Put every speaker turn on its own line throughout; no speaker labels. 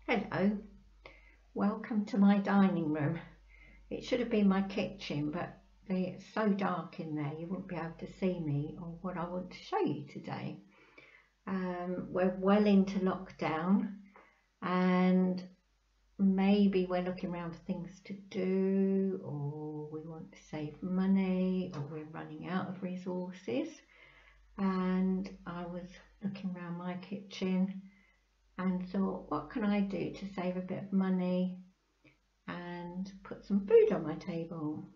Hello, welcome to my dining room. It should have been my kitchen, but it's so dark in there you wouldn't be able to see me or what I want to show you today. We're well into lockdown and maybe we're looking around for things to do, or we want to save money, or we're running out of resources. And I was looking around my kitchen and thought, what can I do to save a bit of money and put some food on my table?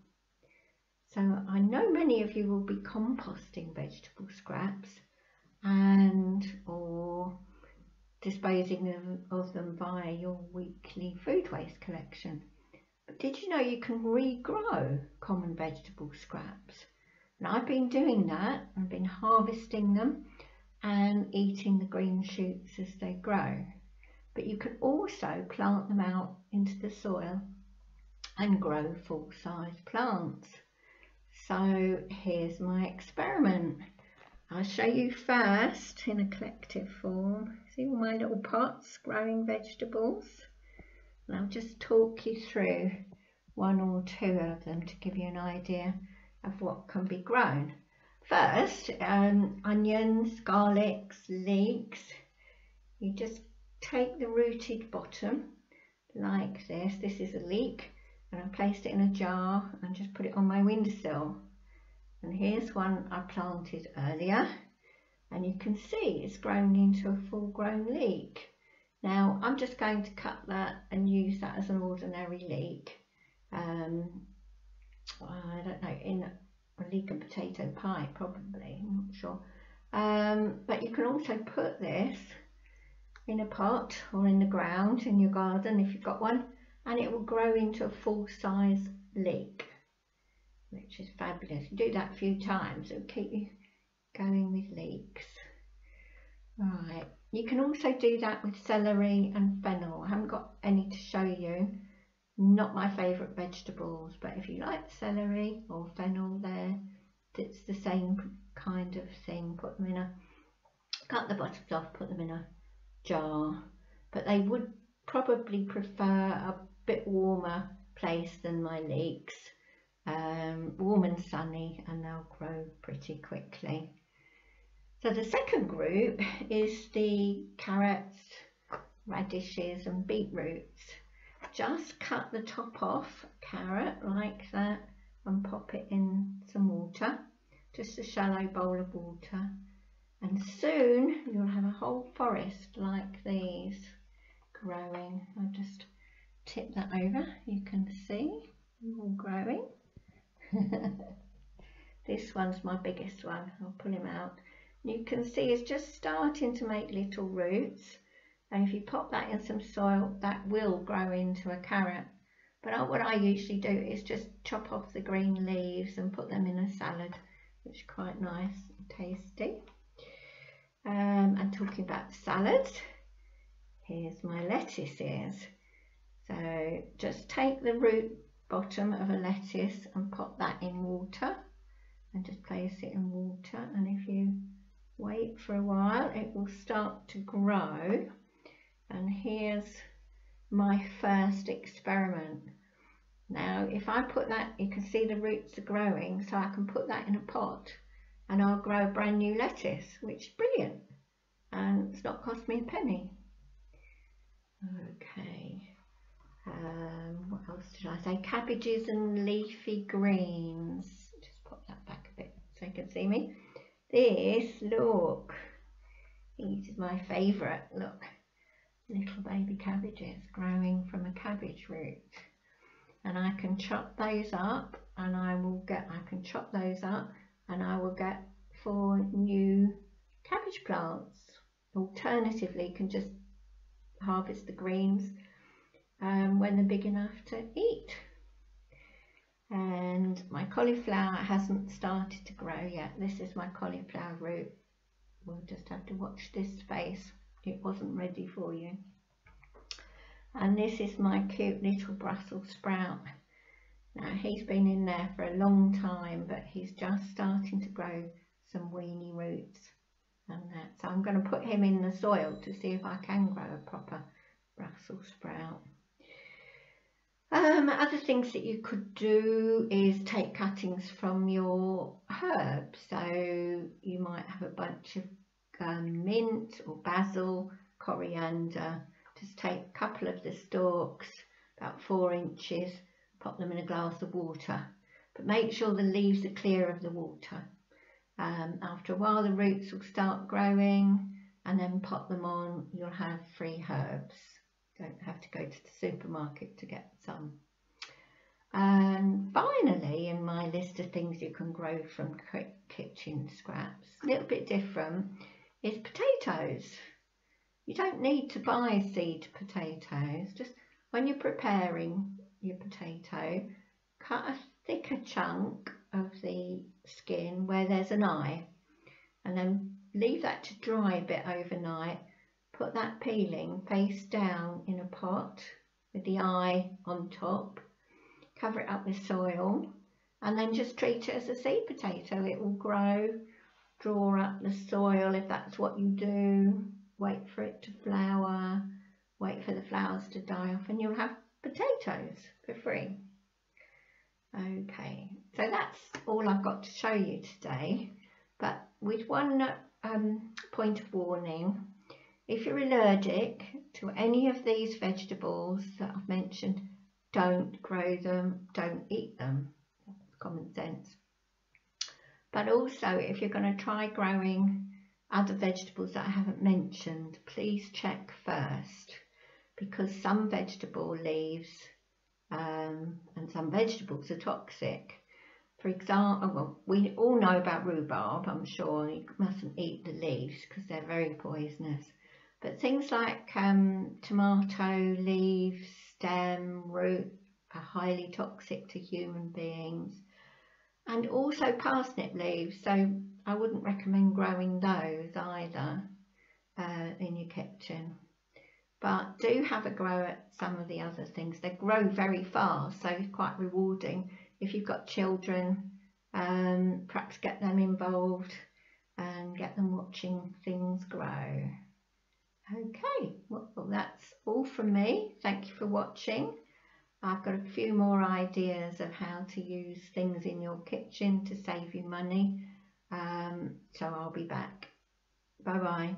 So I know many of you will be composting vegetable scraps or disposing of them via your weekly food waste collection. But did you know you can regrow common vegetable scraps? And I've been doing that. I've been harvesting them and eating the green shoots as they grow. But you can also plant them out into the soil and grow full-size plants. So here's my experiment. I'll show you first in a collective form. See all my little pots growing vegetables? And I'll just talk you through one or two of them to give you an idea of what can be grown. First, onions, garlics, leeks. You just take the rooted bottom like this. This is a leek, and I placed it in a jar and just put it on my windowsill. And here's one I planted earlier, and you can see it's grown into a full-grown leek. Now I'm just going to cut that and use that as an ordinary leek. I don't know, in a leek and potato pie probably, I'm not sure. But you can also put this in a pot or in the ground in your garden if you've got one, and it will grow into a full-size leek, which is fabulous. You do that a few times, it'll keep you going with leeks. Right, you can also do that with celery and fennel. I haven't got any to show you, not my favourite vegetables, but if you like celery or fennel there, it's the same kind of thing. Put them in cut the bottoms off, put them in a jar, but they would probably prefer a bit warmer place than my leeks, warm and sunny, and they'll grow pretty quickly. So the second group is the carrots, radishes and beetroots. Just cut the top off carrot like that and pop it in some water, just a shallow bowl of water, and soon you'll have a whole forest like these growing. I'll just tip that over, you can see all growing. This one's my biggest one, I'll pull him out. You can see it's just starting to make little roots, and if you pop that in some soil, that will grow into a carrot. But what I usually do is just chop off the green leaves and put them in a salad, which is quite nice and tasty. And talking about salads, here's my lettuces. So just take the root bottom of a lettuce and pop that in water, and just place it in water, and if you wait for a while it will start to grow. And here's my first experiment. Now if I put that, you can see the roots are growing, so I can put that in a pot and I'll grow a brand new lettuce, which is brilliant, and it's not cost me a penny. Okay, what else did I say? Cabbages and leafy greens. Just pop that back a bit so you can see me. This, look, this is my favourite. Look, little baby cabbages growing from a cabbage root, and I can chop those up, and I can chop those up and I will get 4 new cabbage plants. Alternatively, you can just harvest the greens when they're big enough to eat. And my cauliflower hasn't started to grow yet. This is my cauliflower root. We'll just have to watch this space. It wasn't ready for you. And this is my cute little Brussels sprout. Now he's been in there for a long time, but he's just starting to grow some weeny roots and that. So I'm going to put him in the soil to see if I can grow a proper Brussels sprout. Other things that you could do is take cuttings from your herbs. So you might have a bunch of mint or basil, coriander. Just take a couple of the stalks, about 4 inches, pop them in a glass of water. But make sure the leaves are clear of the water. After a while the roots will start growing, and then pop them on. You'll have free herbs. Don't have to go to the supermarket to get some. And finally, in my list of things you can grow from kitchen scraps, a little bit different, is potatoes. You don't need to buy seed potatoes. Just when you're preparing your potato, cut a thicker chunk of the skin where there's an eye, and then leave that to dry a bit overnight. Put that peeling face down in a pot with the eye on top, cover it up with soil, and then just treat it as a seed potato. It will grow, draw up the soil if that's what you do, wait for it to flower, wait for the flowers to die off, and you'll have potatoes for free. Okay, so that's all I've got to show you today, but with one point of warning. If you're allergic to any of these vegetables that I've mentioned, don't grow them, don't eat them. That's common sense. But also, if you're going to try growing other vegetables that I haven't mentioned, please check first, because some vegetable leaves and some vegetables are toxic. For example, well, we all know about rhubarb, I'm sure. You mustn't eat the leaves because they're very poisonous. But things like tomato leaves, stem, root are highly toxic to human beings. And also parsnip leaves, so I wouldn't recommend growing those either in your kitchen. But do have a go at some of the other things. They grow very fast, so it's quite rewarding. If you've got children, perhaps get them involved and get them watching things grow. Okay, well, that's all from me. Thank you for watching. I've got a few more ideas of how to use things in your kitchen to save you money. So I'll be back. Bye bye.